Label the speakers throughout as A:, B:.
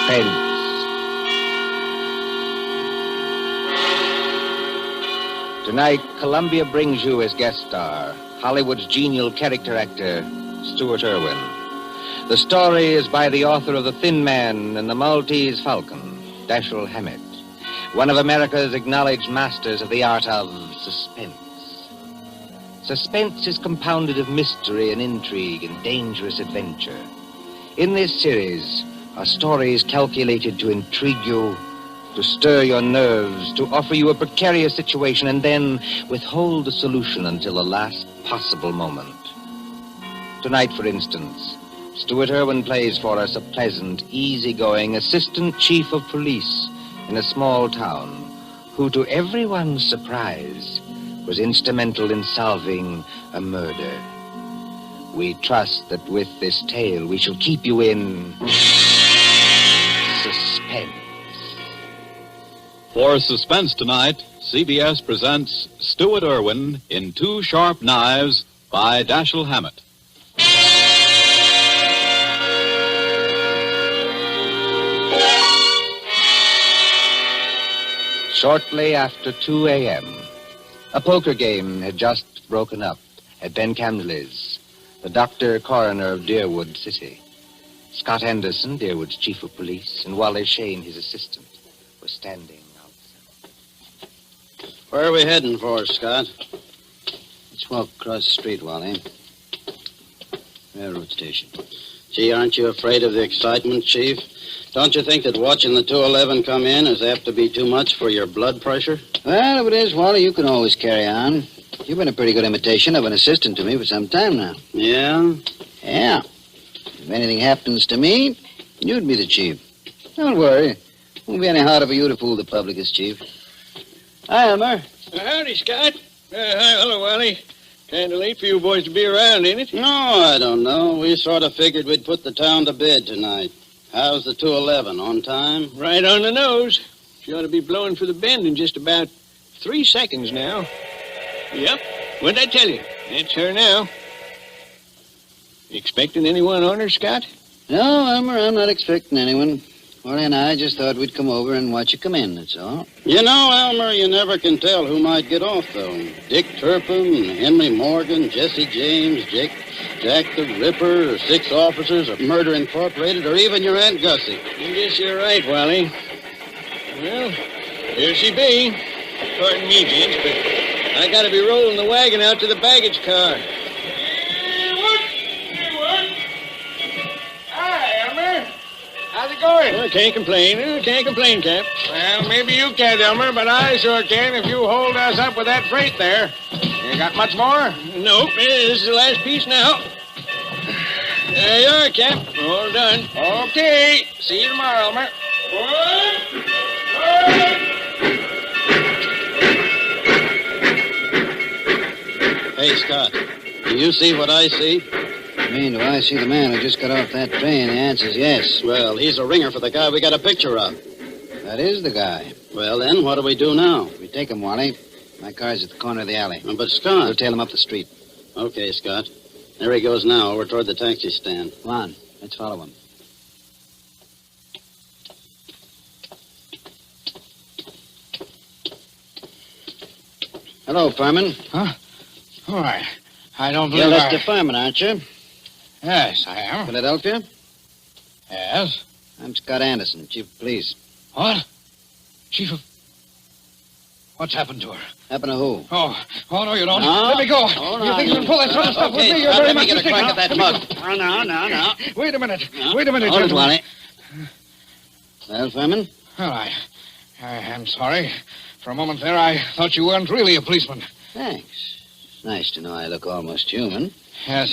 A: Suspense. Tonight, Columbia brings you as guest star Hollywood's genial character actor, Stuart Irwin. The story is by the author of The Thin Man and the Maltese Falcon, Dashiell Hammett, one of America's acknowledged masters of the art of suspense. Suspense is compounded of mystery and intrigue and dangerous adventure. In this series are stories calculated to intrigue you, to stir your nerves, to offer you a precarious situation, and then withhold the solution until the last possible moment. Tonight, for instance, Stuart Irwin plays for us a pleasant, easygoing assistant chief of police in a small town who, to everyone's surprise, was instrumental in solving a murder. We trust that with this tale we shall keep you in suspense.
B: For Suspense tonight, CBS presents Stuart Irwin in Two Sharp Knives by Dashiell Hammett.
A: Shortly after 2 a.m., a poker game had just broken up at Ben Camsley's, the doctor coroner of Deerwood City. Scott Anderson, Deerwood's chief of police, and Wally Shane, his assistant, were standing outside.
C: Where are we heading for, Scott?
D: Let's walk across the street, Wally. Railroad station.
C: Gee, aren't you afraid of the excitement, Chief? Don't you think that watching the 211 come in is apt to be too much for your blood pressure?
D: Well, if it is, Wally, you can always carry on. You've been a pretty good imitation of an assistant to me for some time now.
C: Yeah?
D: Yeah. If anything happens to me, you'd be the chief. Don't worry. It won't be any harder for you to fool the public as chief. Hi, Elmer.
E: Howdy, Scott. Hi, hello, Wally. Kind of late for you boys to be around, ain't it?
C: No, I don't know. We sort of figured we'd put the town to bed tonight. How's the 211? On time?
E: Right on the nose. She ought to be blowing for the bend in just about 3 seconds now. Yep. What'd I tell you? It's her now. You expecting anyone on her, Scott?
D: No, Elmer, I'm not expecting anyone. Wally and I just thought we'd come over and watch you come in, that's all.
C: You know, Elmer, you never can tell who might get off, though. Dick Turpin, Henry Morgan, Jesse James, Jack the Ripper, or 6 officers of Murder Incorporated, or even your Aunt Gussie.
E: I guess you're right, Wally. Well, here she be. Pardon me, gents, but I gotta be rolling the wagon out to the baggage car.
F: Hi, Elmer. How's it going?
E: Well, can't complain, Cap.
F: Well, maybe you can't, Elmer, but I sure can if you hold us up with that freight there. You got much more?
E: Nope, this is the last piece now. There you are, Cap. All done.
F: Okay. See you tomorrow, Elmer.
C: Hey, Scott, do you see what I see?
D: I mean, do I see the man who just got off that train? The answer's yes.
C: Well, he's a ringer for the guy we got a picture of.
D: That is the guy.
C: Well, then, what do we do now?
D: We take him, Wally. My car's at the corner of the alley.
C: But, Scott...
D: We'll tail him up the street.
C: Okay, Scott. There he goes now, over toward the taxi stand.
D: Come on. Let's follow him. Hello, Furman.
F: Huh? All right. I don't believe
D: You're Mr. Furman, aren't you?
F: Yes, I am.
D: Philadelphia?
F: Yes.
D: I'm Scott Anderson, Chief of Police.
F: What? Chief of... What's happened to her?
D: Happened to who?
F: Oh, no, you don't.
D: No?
F: Let me go.
D: Oh, no,
F: You think you can pull that sort of stuff with me? You're
C: Scott,
F: very
C: let me
F: much
C: get a
F: mistaken.
C: crack at that mug. Oh, no.
F: Wait a minute.
C: No?
F: Wait a minute,
D: Hold it,
F: gentlemen.
D: Wally. Well, Furman?
F: Well, I'm sorry. For a moment there, I thought you weren't really a policeman.
D: Thanks. Nice to know I look almost human.
F: Yes,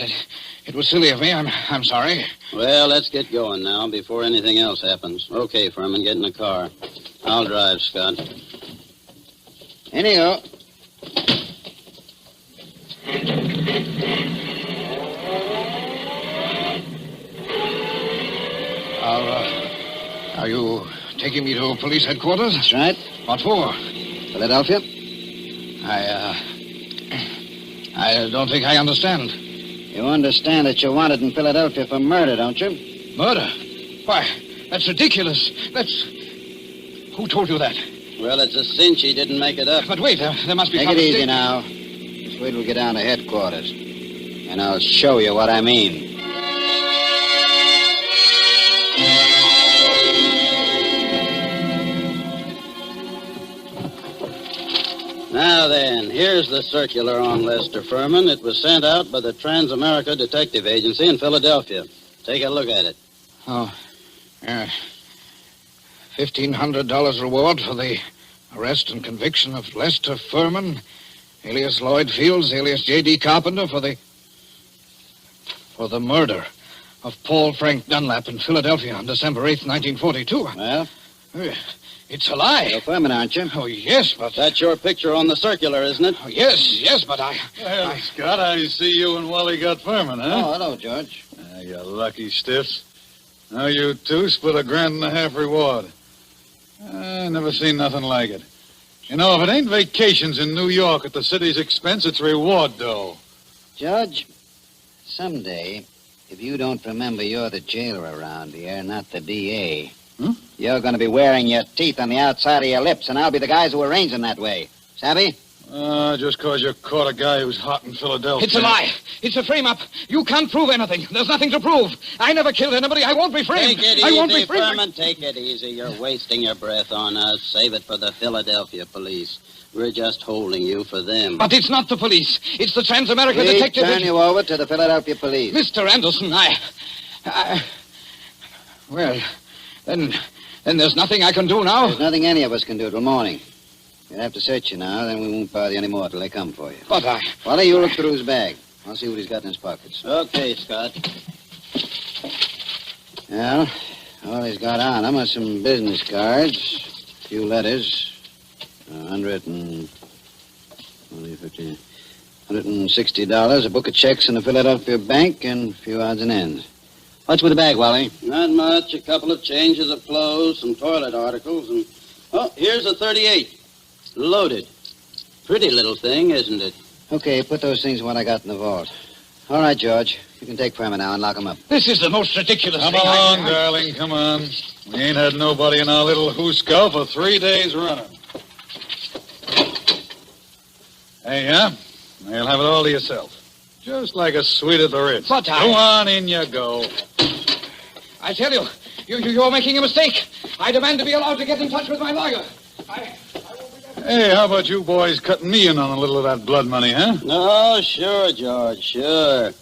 F: it was silly of me. I'm sorry.
C: Well, let's get going now before anything else happens. Okay, Furman, get in the car. I'll drive, Scott.
D: In you go.
F: Are you taking me to police headquarters?
D: That's right.
F: What for?
D: Philadelphia?
F: I don't think I understand.
D: You understand that you're wanted in Philadelphia for murder, don't you?
F: Murder? Why,
G: That's ridiculous. Who told you that?
C: Well, it's a cinch he didn't make it up.
G: But wait, there must be...
D: Take it easy now. Just wait till we get down to headquarters. And I'll show you what I mean.
C: Now then, here's the circular on Lester Furman. It was sent out by the Trans-America Detective Agency in Philadelphia. Take a look at it.
G: Oh, yeah. $1,500 reward for the arrest and conviction of Lester Furman, alias Lloyd Fields, alias J.D. Carpenter, for the murder of Paul Frank Dunlap in Philadelphia on December 8th, 1942.
D: Well?
G: It's a lie.
D: You're Furman, aren't you?
G: Oh, yes, but...
C: That's your picture on the circular, isn't it?
G: Oh, yes, but I...
H: Well, Scott, I see you and Wally got Furman, huh?
D: Oh, hello, George.
H: You lucky stiffs. Now you two split $1.50 reward. I never seen nothing like it. You know, if it ain't vacations in New York at the city's expense, it's reward dough.
D: George, someday, if you don't remember you're the jailer around here, not the D.A., you're going to be wearing your teeth on the outside of your lips, and I'll be the guys who arrange them that way. Savvy?
H: Just because you caught a guy who's hot in Philadelphia.
G: It's a lie. It's a frame-up. You can't prove anything. There's nothing to prove. I never killed anybody. I won't be framed.
C: Take it
G: I won't
C: easy,
G: be framed.
C: Furman. Take it easy. You're wasting your breath on us. Save it for the Philadelphia police. We're just holding you for them.
G: But it's not the police. It's the Trans-America Detective...
D: turn you over to the Philadelphia police.
G: Mr. Anderson, Well, then there's nothing I can do now.
D: There's nothing any of us can do till morning. You'll have to search you now, then we won't bother you anymore till they come for you.
G: But
D: Wally, you look through his bag. I'll see what he's got in his pockets.
C: Okay, Scott.
D: Well, all he's got on him are some business cards, a few letters, $160, a book of checks in the Philadelphia bank, and a few odds and ends. What's with the bag, Wally?
C: Not much. A couple of changes of clothes, some toilet articles, and... Oh, here's a 38. Loaded. Pretty little thing, isn't it?
D: Okay, put those things in what I got in the vault. All right, George. You can take Furman now and lock him up.
G: This is the most ridiculous
H: Come
G: thing
H: along, darling, come on. We ain't had nobody in our little hooscow for 3 days running. Hey, yeah? You'll have it all to yourself. Just like a sweet at the Ritz.
G: But
H: Go on, in you go.
G: I tell you, you're making a mistake. I demand to be allowed to get in touch with my lawyer.
H: Hey, how about you boys cutting me in on a little of that blood money, huh?
C: No, sure, George, sure.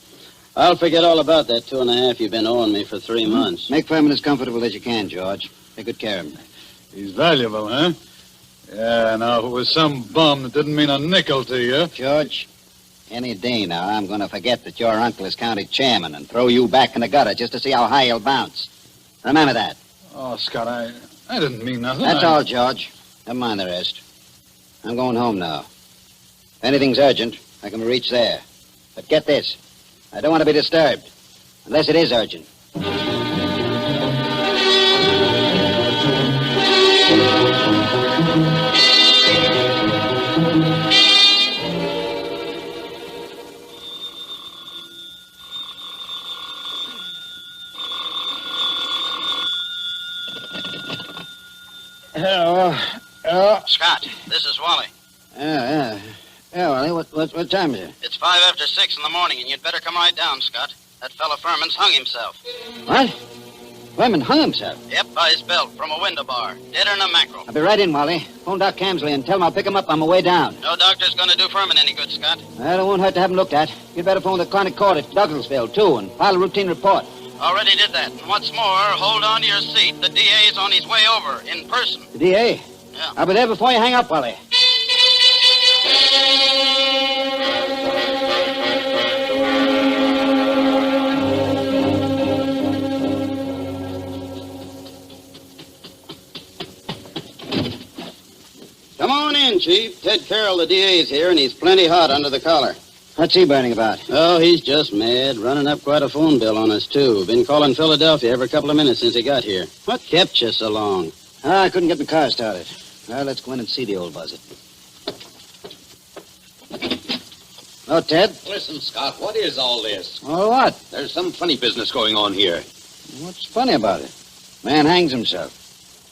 C: I'll forget all about that 2.5 you've been owing me for 3 months.
D: Make Furman as comfortable as you can, George. Take good care of him.
H: He's valuable, huh? Yeah, now, if it was some bum that didn't mean a nickel to you...
D: George, any day now, I'm going to forget that your uncle is county chairman and throw you back in the gutter just to see how high you'll bounce. Remember that.
H: Oh, Scott, I didn't mean nothing.
D: That's all, George. Never mind the rest. I'm going home now. If anything's urgent, I can reach there. But get this. I don't want to be disturbed. Unless it is urgent.
C: Hello. Scott, this is Wally.
D: Yeah, Wally, what time is it?
C: It's 5 after 6 in the morning, and you'd better come right down, Scott. That fella Furman's hung himself.
D: What? Furman hung himself?
C: Yep, by his belt from a window bar. Deader than a mackerel.
D: I'll be right in, Wally. Phone Doc Camsley and tell him I'll pick him up on my way down.
C: No doctor's gonna do Furman any good, Scott.
D: Well, it won't hurt to have him looked at. You'd better phone the chronic court at Douglasville, too, and file a routine report.
C: Already did that. And what's more, hold on to your seat. The DA's on his way over, in person.
D: The DA?
C: Yeah.
D: I'll be there before you hang up, Wally.
C: Come on in, Chief. Ted Carroll, the DA's here, and he's plenty hot under the collar.
D: What's he burning about?
C: Oh, he's just mad. Running up quite a phone bill on us, too. Been calling Philadelphia every couple of minutes since he got here. What kept you so long?
D: I couldn't get the car started. Well, let's go in and see the old buzzard. Oh, Ted?
I: Listen, Scott, what is all this?
D: Oh, what?
I: There's some funny business going on here.
D: What's funny about it? Man hangs himself.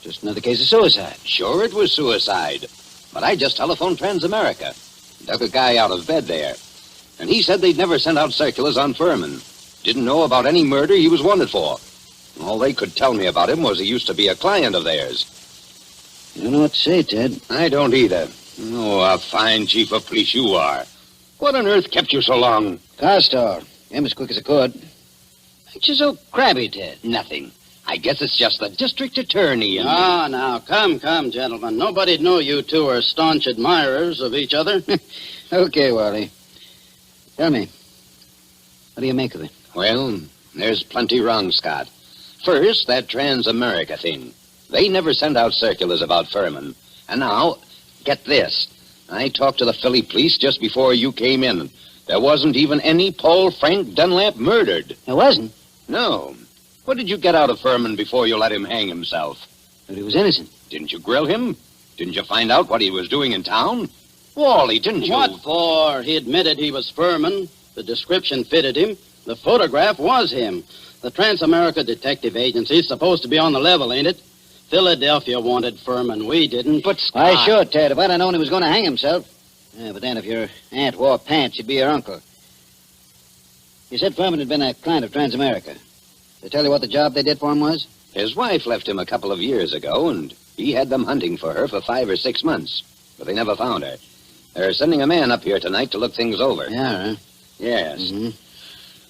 D: Just another case of suicide.
I: Sure, it was suicide. But I just telephoned Transamerica. Dug a guy out of bed there. And he said they'd never sent out circulars on Furman. Didn't know about any murder he was wanted for. All they could tell me about him was he used to be a client of theirs.
D: You don't know what to say, Ted.
I: I don't either. Oh, a fine chief of police you are. What on earth kept you so long?
D: Car store. Came as quick as I could. Ain't you so crabby, Ted?
I: Nothing. I guess it's just the district attorney and...
C: Now, come, gentlemen. Nobody'd know you two are staunch admirers of each other.
D: Okay, Wally. Tell me, what do you make of it?
I: Well, there's plenty wrong, Scott. First, that Transamerica thing. They never sent out circulars about Furman. And now, get this. I talked to the Philly police just before you came in. There wasn't even any Paul Frank Dunlap murdered.
D: There wasn't?
I: No. What did you get out of Furman before you let him hang himself?
D: But he was innocent.
I: Didn't you grill him? Didn't you find out what he was doing in town? Wally, didn't you?
C: What for? He admitted he was Furman. The description fitted him. The photograph was him. The Transamerica Detective Agency's supposed to be on the level, ain't it? Philadelphia wanted Furman. We didn't.
I: But
D: Why, sure, Ted. If I'd have known he was going to hang himself. Yeah, but then if your aunt wore pants, she'd be your uncle. You said Furman had been a client of Transamerica. They tell you what the job they did for him was?
I: His wife left him a couple of years ago, and he had them hunting for her for 5 or 6 months. But they never found her. They're sending a man up here tonight to look things over.
D: Yeah, huh?
I: Yes.
D: Mm-hmm.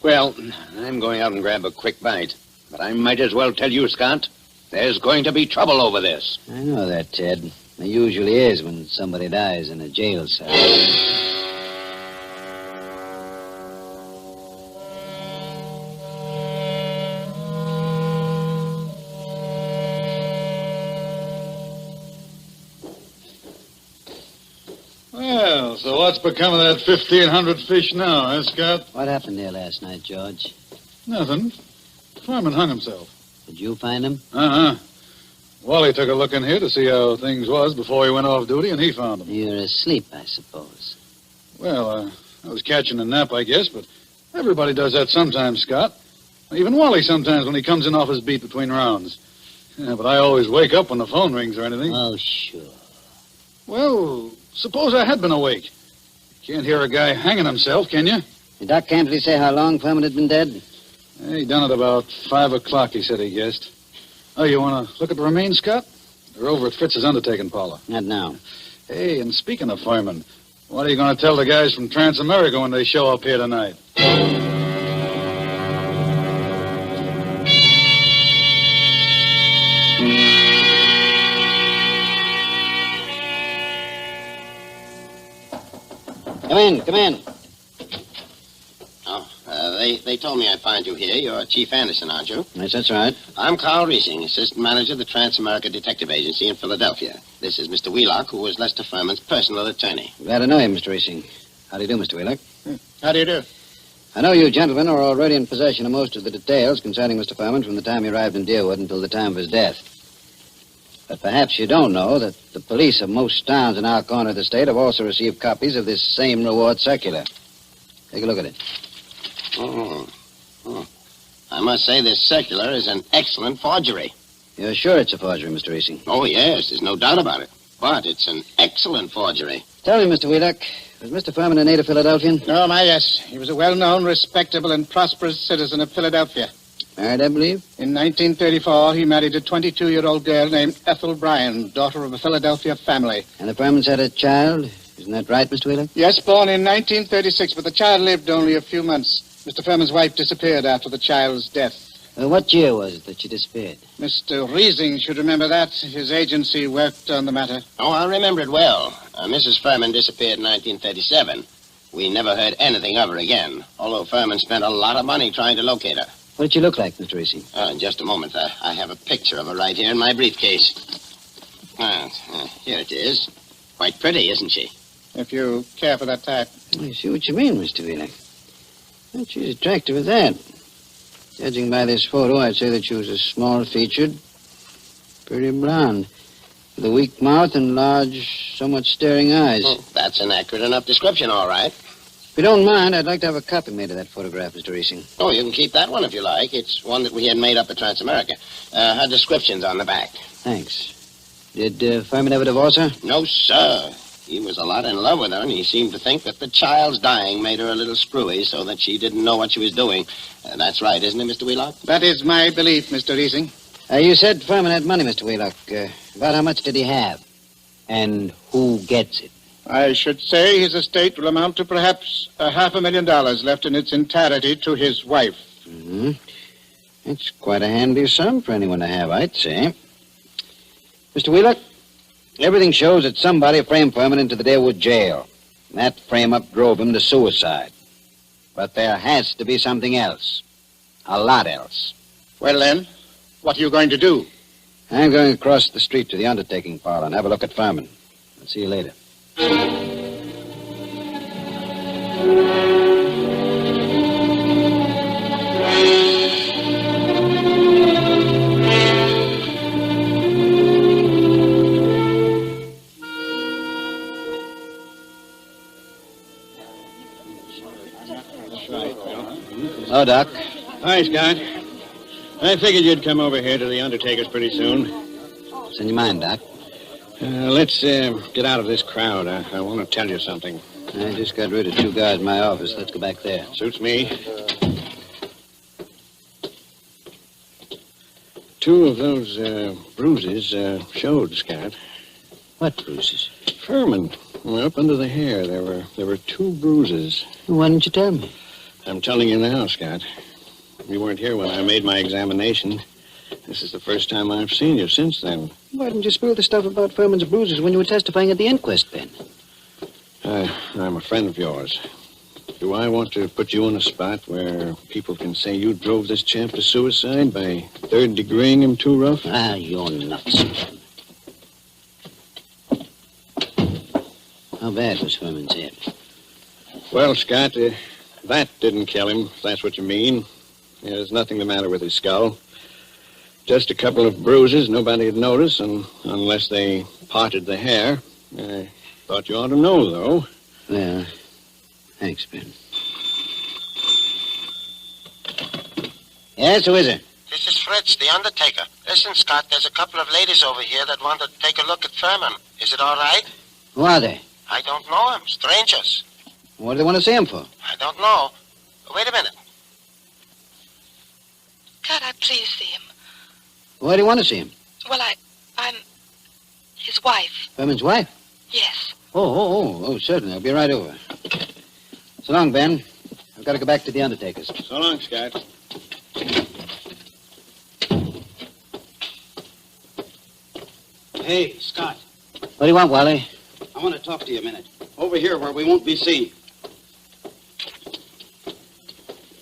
I: Well, I'm going out and grab a quick bite. But I might as well tell you, Scott, there's going to be trouble over this.
D: I know that, Ted. There usually is when somebody dies in a jail cell.
H: Well, so what's become of that 1,500 fish now, huh, Scott?
D: What happened there last night, George?
H: Nothing. Furman hung himself.
D: Did you find him?
H: Uh-huh. Wally took a look in here to see how things was before he went off duty, and he found him.
D: You were asleep, I suppose.
H: Well, I was catching a nap, I guess, but everybody does that sometimes, Scott. Even Wally sometimes when he comes in off his beat between rounds. Yeah, but I always wake up when the phone rings or anything.
D: Oh, sure.
H: Well, suppose I had been awake. You can't hear a guy hanging himself, can you?
D: Did Doc Campley say how long Furman had been dead?
H: He done it about 5 o'clock, he said he guessed. Oh, you want to look at the remains, Scott? They're over at Fritz's undertaking parlor.
D: Not now.
H: Hey, and speaking of firemen, what are you going to tell the guys from Transamerica when they show up here tonight?
D: Come in.
C: They told me I'd find you here. You're Chief Anderson, aren't you?
D: Yes, that's right.
C: I'm Carl Riesing, assistant manager of the Transamerica Detective Agency in Philadelphia. This is Mr. Wheelock, who was Lester Furman's personal attorney.
D: Glad to know you, Mr. Riesing. How do you do, Mr. Wheelock?
C: How do you do?
D: I know you gentlemen are already in possession of most of the details concerning Mr. Furman from the time he arrived in Deerwood until the time of his death. But perhaps you don't know that the police of most towns in our corner of the state have also received copies of this same reward circular. Take a look at it.
C: Oh. I must say this circular is an excellent forgery.
D: You're sure it's a forgery, Mr. Riesing?
C: Oh, yes, there's no doubt about it. But it's an excellent forgery.
D: Tell me, Mr. Wheelock, was Mr. Furman a native Philadelphian?
J: Oh, my, yes. He was a well-known, respectable, and prosperous citizen of Philadelphia.
D: Married, I believe?
J: In 1934, he married a 22-year-old girl named Ethel Bryan, daughter of a Philadelphia family.
D: And the Furmans had a child? Isn't that right, Mr. Wheelock?
J: Yes, born in 1936, but the child lived only a few months. Mr. Furman's wife disappeared after the child's death.
D: What year was it that she disappeared?
J: Mr. Riesing should remember that. His agency worked on the matter.
C: Oh, I remember it well. Mrs. Furman disappeared in 1937. We never heard anything of her again, although Furman spent a lot of money trying to locate her.
D: What did she look like, Mr. Riesing?
C: In just a moment. I have a picture of her right here in my briefcase. Here it is. Quite pretty, isn't she?
J: If you care for that type.
D: I see what you mean, Mr. Wheelock. Well, she's attractive as that. Judging by this photo, I'd say that she was a small-featured, pretty blonde, with a weak mouth and large, somewhat staring eyes.
C: That's an accurate enough description, all right.
D: you don't mind, I'd like to have a copy made of that photograph, Mr. Reesing.
C: Oh, you can keep that one if you like. It's one that we had made up at Transamerica. Her description's on the back.
D: Thanks. Did Furman ever divorce her?
C: No, sir. He was a lot in love with her, and he seemed to think that the child's dying made her a little screwy so that she didn't know what she was doing. That's right, isn't it, Mr. Wheelock?
J: That is my belief, Mr. Reesing.
D: You said Furman had money, Mr. Wheelock. About how much did he have? And who gets it?
J: I should say his estate will amount to perhaps $500,000 left in its entirety to his wife.
D: Mm-hmm. It's quite a handy sum for anyone to have, I'd say. Mr. Wheelock, everything shows that somebody framed Furman into the Darewood jail. And that frame-up drove him to suicide. But there has to be something else. A lot else.
J: Well, then, what are you going to do?
D: I'm going across the street to the undertaking parlor and have a look at Furman. I'll see you later. Hello, Doc.
E: Hi, Scott. I figured you'd come over here to the undertaker's pretty soon.
D: What's in your mind, Doc?
E: Let's get out of this crowd. I want to tell you something.
D: I just got rid of 2 guys in my office. Let's go back there.
E: Suits me. 2 of those bruises showed, Scott.
D: What bruises?
E: Furman. Up under the hair, there were 2 bruises.
D: Why didn't you tell me?
E: I'm telling you now, Scott. You weren't here when I made my examination. This is the first time I've seen you since then.
D: Why didn't you spill the stuff about Furman's bruises when you were testifying at the inquest, Ben?
E: I'm a friend of yours. Do I want to put you in a spot where people can say you drove this champ to suicide by third-degreeing him too rough?
D: You're nuts. How bad was Furman's head?
E: Well, Scott, that didn't kill him, if that's what you mean. There's nothing the matter with his skull. Just a couple of bruises nobody'd notice, unless they parted the hair. I thought you ought to know, though.
D: Well, thanks, Ben. Yes, who is it?
C: This is Fritz, the undertaker. Listen, Scott, there's a couple of ladies over here that want to take a look at Furman. Is it all right?
D: Who are they?
C: I don't know him. Strangers.
D: What do they want to see him for?
C: I don't know. Wait a minute.
K: Could I please see him?
D: Why do you want to see him?
K: Well, I'm his wife.
D: Furman's wife?
K: Yes.
D: Oh, certainly. I'll be right over. So long, Ben. I've got to go back to the undertaker's.
E: So long, Scott.
L: Hey, Scott.
D: What do you want, Wally?
L: I want to talk to you a minute. Over here where we won't be seen.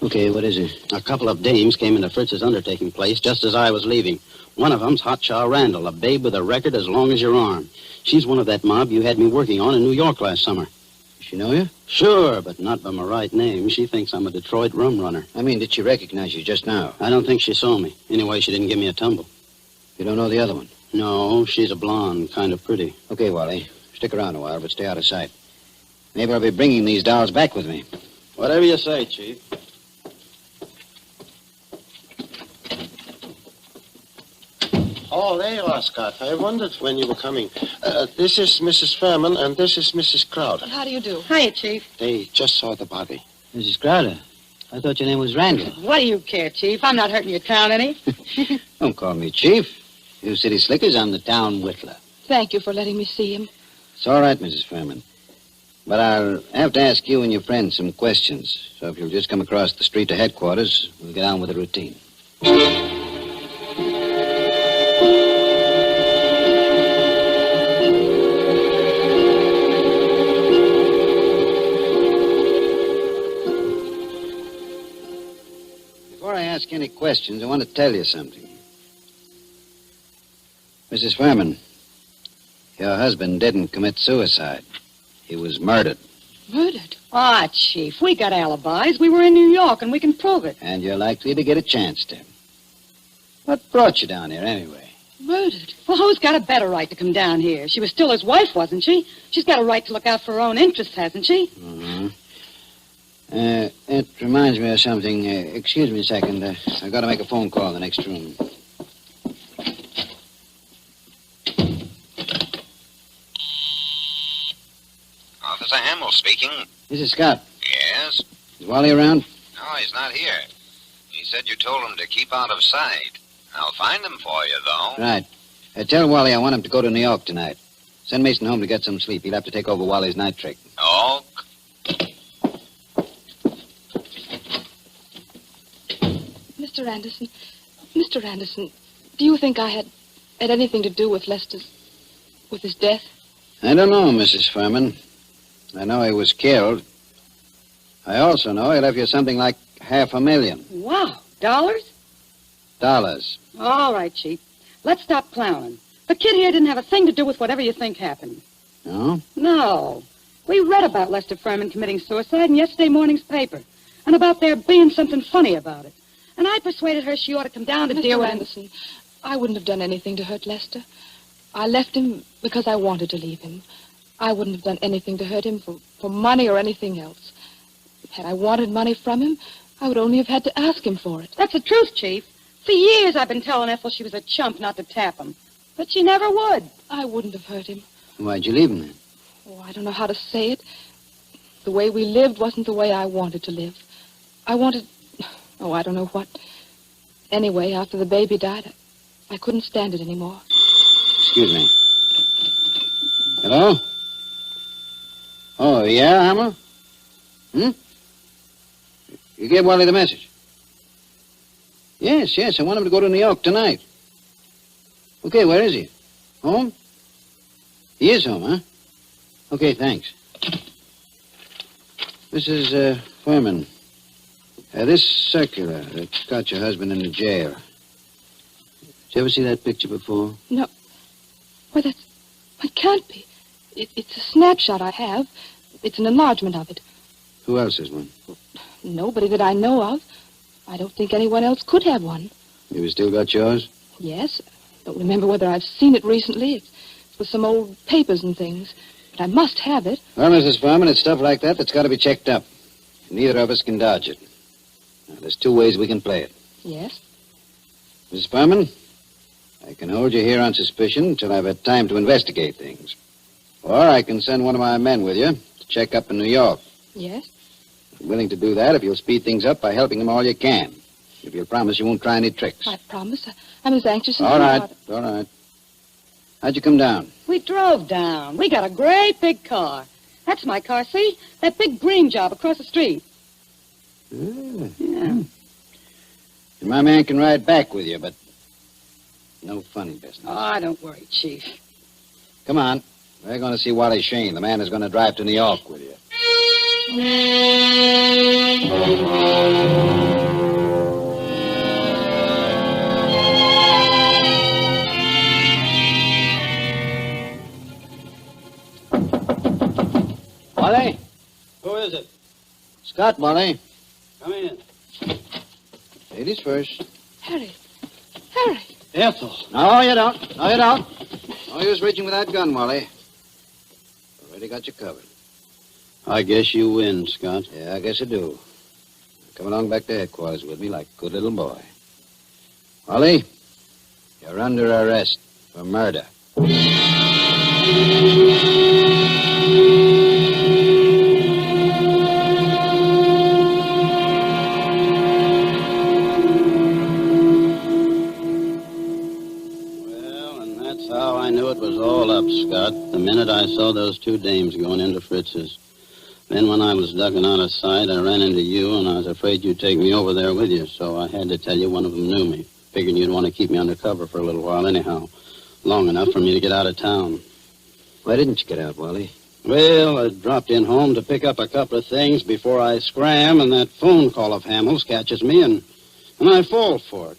D: Okay, what is it?
L: A couple of dames came into Fritz's undertaking place just as I was leaving. One of them's Hotshot Randall, a babe with a record as long as your arm. She's one of that mob you had me working on in New York last summer.
D: Does she know you?
L: Sure, but not by my right name. She thinks I'm a Detroit rum runner.
D: I mean, did she recognize you just now?
L: I don't think she saw me. Anyway, she didn't give me a tumble.
D: You don't know the other one?
L: No, she's a blonde, kind of pretty.
D: Okay, Wally. Stick around a while, but stay out of sight. Maybe I'll be bringing these dolls back with me.
L: Whatever you say, Chief.
C: Oh, there you are, Scott. I wondered when you were coming. This is Mrs. Furman, and this is Mrs. Crowder.
K: How do you do? Hiya, Chief.
C: They just saw the body.
D: Mrs. Crowder, I thought your name was Randall.
K: What do you care, Chief? I'm not hurting your town any.
D: Don't call me Chief. You city slickers, I'm the town whittler.
K: Thank you for letting me see him.
D: It's all right, Mrs. Furman. But I'll have to ask you and your friend some questions. So if you'll just come across the street to headquarters, we'll get on with the routine. Before I ask any questions, I want to tell you something. Mrs. Furman, your husband didn't commit suicide. He was murdered.
K: Murdered? Ah, Chief, we got alibis. We were in New York, and we can prove it.
D: And you're likely to get a chance to. What brought you down here, anyway?
K: Murdered? Well, who's got a better right to come down here? She was still his wife, wasn't she? She's got a right to look out for her own interests, hasn't she?
D: Mm-hmm. It reminds me of something. Excuse me a second. I've got to make a phone call in the next room.
I: Officer Hamill speaking.
D: This is Scott.
I: Yes?
D: Is Wally around?
I: No, he's not here. He said you told him to keep out of sight. I'll find him for you, though.
D: Right. Tell Wally I want him to go to New York tonight. Send Mason home to get some sleep. He'll have to take over Wally's night trick.
I: Oh.
M: Mr. Anderson, do you think I had anything to do with his death?
D: I don't know, Mrs. Furman. I know he was killed. I also know he left you something like $500,000.
K: Wow. Dollars?
D: Dollars.
K: All right, Chief. Let's stop clowning. The kid here didn't have a thing to do with whatever you think happened.
D: No?
K: No. We read about Lester Furman committing suicide in yesterday morning's paper, and about there being something funny about it. And I persuaded her she ought to come down to deal with
M: Anderson, I wouldn't have done anything to hurt Lester. I left him because I wanted to leave him. I wouldn't have done anything to hurt him for money or anything else. Had I wanted money from him, I would only have had to ask him for it.
K: That's the truth, Chief. For years I've been telling Ethel she was a chump not to tap him. But she never would.
M: I wouldn't have hurt him.
D: Why'd you leave him then?
M: Oh, I don't know how to say it. The way we lived wasn't the way I wanted to live. I wanted... Oh, I don't know what. Anyway, after the baby died, I couldn't stand it anymore.
D: Excuse me. Hello? Oh, yeah, Hammer? You gave Wally the message? Yes, I want him to go to New York tonight. Okay, where is he? Home? He is home, huh? Okay, thanks. Mrs. Furman, this circular that got your husband in the jail. Did you ever see that picture before?
M: No. Why, that can't be. It's a snapshot I have. It's an enlargement of it.
D: Who else has one?
M: Nobody that I know of. I don't think anyone else could have one.
D: You still got yours?
M: Yes. I don't remember whether I've seen it recently. It's with some old papers and things. But I must have it.
D: Well, Mrs. Furman, it's stuff like that's got to be checked up. Neither of us can dodge it. Now, there's two ways we can play it.
M: Yes?
D: Mrs. Furman, I can hold you here on suspicion until I've had time to investigate things. Or I can send one of my men with you to check up in New York.
M: Yes?
D: I'm willing to do that if you'll speed things up by helping him all you can. If you'll promise you won't try any tricks.
M: I promise. I'm as anxious as
D: All
M: you
D: right,
M: are.
D: all right. How'd you come down?
K: We drove down. We got a great big car. That's my car, see? That big green job across the street.
D: Yeah. And my man can ride back with you, but no funny business.
K: Oh, don't worry, Chief.
D: Come on. We're going to see Wally Shane, the man who's going to drive to New York with you. Wally?
L: Who is it?
D: Scott, Wally.
L: Come in.
D: Ladies first.
M: Harry.
L: Ethel.
D: No, you don't. No use reaching with that gun, Wally. Already got you covered.
L: I guess you win, Scott.
D: Yeah, I guess I do. Come along back to headquarters with me like a good little boy. Wally, you're under arrest for murder.
L: How I knew it was all up, Scott, the minute I saw those two dames going into Fritz's. Then when I was ducking out of sight, I ran into you, and I was afraid you'd take me over there with you, so I had to tell you one of them knew me, figuring you'd want to keep me under cover for a little while anyhow, long enough for me to get out of town.
D: Why didn't you get out, Wally?
L: Well, I dropped in home to pick up a couple of things before I scram, and that phone call of Hamill's catches me, and I fall for it.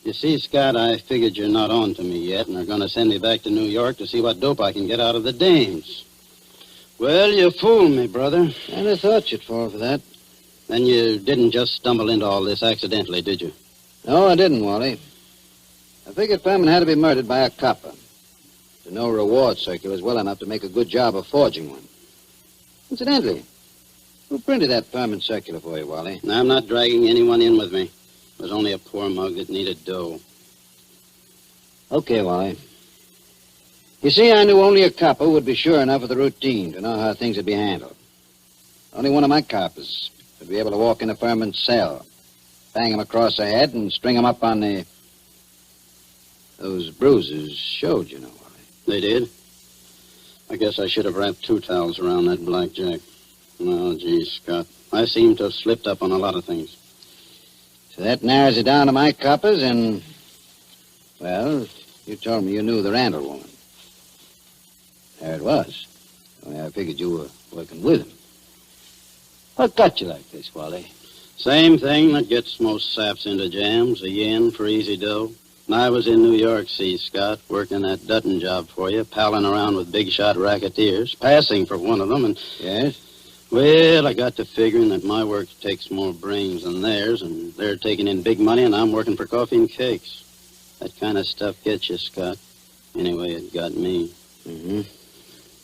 L: You see, Scott, I figured you're not on to me yet and are going to send me back to New York to see what dope I can get out of the dames. Well, you fooled me, brother.
D: And I thought you'd fall for that.
L: Then you didn't just stumble into all this accidentally, did you?
D: No, I didn't, Wally. I figured Furman had to be murdered by a copper. The no-reward circular's well enough to make a good job of forging one. Incidentally, Who printed that Furman circular for you, Wally?
L: I'm not dragging anyone in with me. It was only a poor mug that needed dough.
D: Okay, Wally. You see, I knew only a copper would be sure enough of the routine to know how things would be handled. Only one of my coppers would be able to walk into Furman's cell, bang him across the head, and string him up on the... Those bruises showed, you know, Wally.
L: They did? I guess I should have wrapped 2 towels around that blackjack. Oh, gee, Scott. I seem to have slipped up on a lot of things.
D: So that narrows it down to my coppers, and... Well, you told me you knew the Randall woman. There it was. Only I figured you were working with him. What got you like this, Wally?
L: Same thing that gets most saps into jams, a yen for easy dough. And I was in New York, see, Scott, working that Dutton job for you, palling around with big-shot racketeers, passing for one of them, and...
D: Yes?
L: Well, I got to figuring that my work takes more brains than theirs, and they're taking in big money, and I'm working for coffee and cakes. That kind of stuff gets you, Scott. Anyway, it got me.
D: Mm-hmm.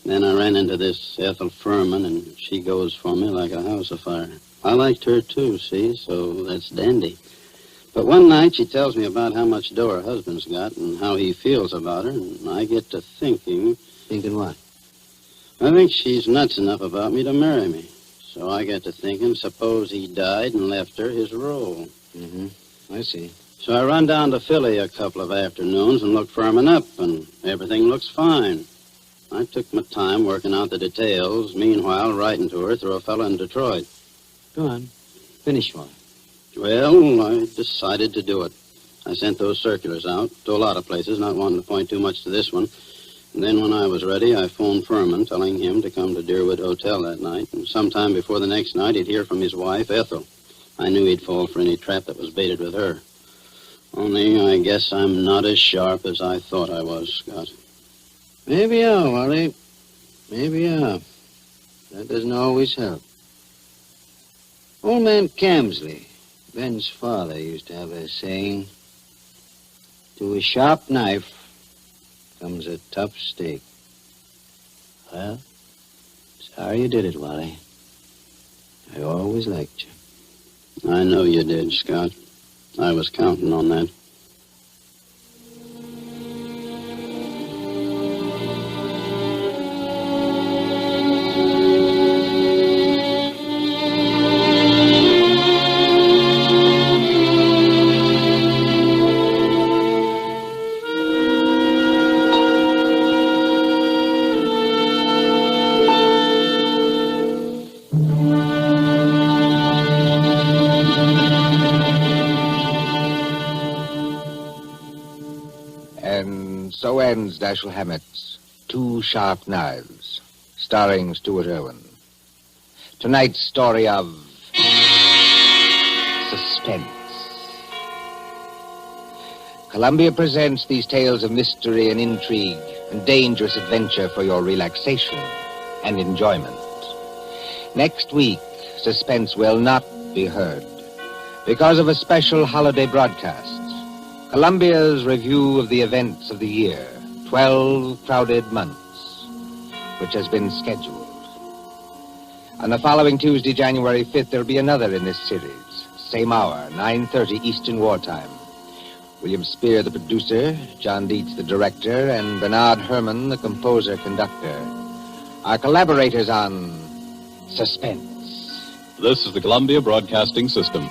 L: Then I ran into this Ethel Furman, and she goes for me like a house afire. I liked her, too, see, so that's dandy. But one night she tells me about how much dough her husband's got and how he feels about her, and I get to thinking...
D: Thinking what?
L: I think she's nuts enough about me to marry me. So I get to thinking, suppose he died and left her his role.
D: Mm-hmm. I see.
L: So I run down to Philly a couple of afternoons and look Furman up, and everything looks fine. I took my time working out the details, meanwhile writing to her through a fellow in Detroit.
D: Go on. Finish one.
L: Well, I decided to do it. I sent those circulars out to a lot of places, not wanting to point too much to this one. And then when I was ready, I phoned Furman, telling him to come to Deerwood Hotel that night. And sometime before the next night, he'd hear from his wife, Ethel. I knew he'd fall for any trap that was baited with her. Only I guess I'm not as sharp as I thought I was, Scott.
D: Maybe you are, Wally. Maybe you are. That doesn't always help. Old man Camsley, Ben's father, used to have a saying, to a sharp knife comes a tough steak. Well, sorry you did it, Wally. I always liked you.
L: I know you did, Scott. I was counting on that.
A: So ends Dashiell Hammett's 2 Sharp Knives, starring Stuart Irwin. Tonight's story of Suspense. Columbia presents these tales of mystery and intrigue and dangerous adventure for your relaxation and enjoyment. Next week, Suspense will not be heard because of a special holiday broadcast. Columbia's review of the events of the year, 12 crowded months, which has been scheduled. On the following Tuesday, January 5th, there'll be another in this series. Same hour, 9:30 Eastern Wartime. William Spear, the producer, John Dietz, the director, and Bernard Herrmann, the composer-conductor, are collaborators on Suspense.
B: This is the Columbia Broadcasting System.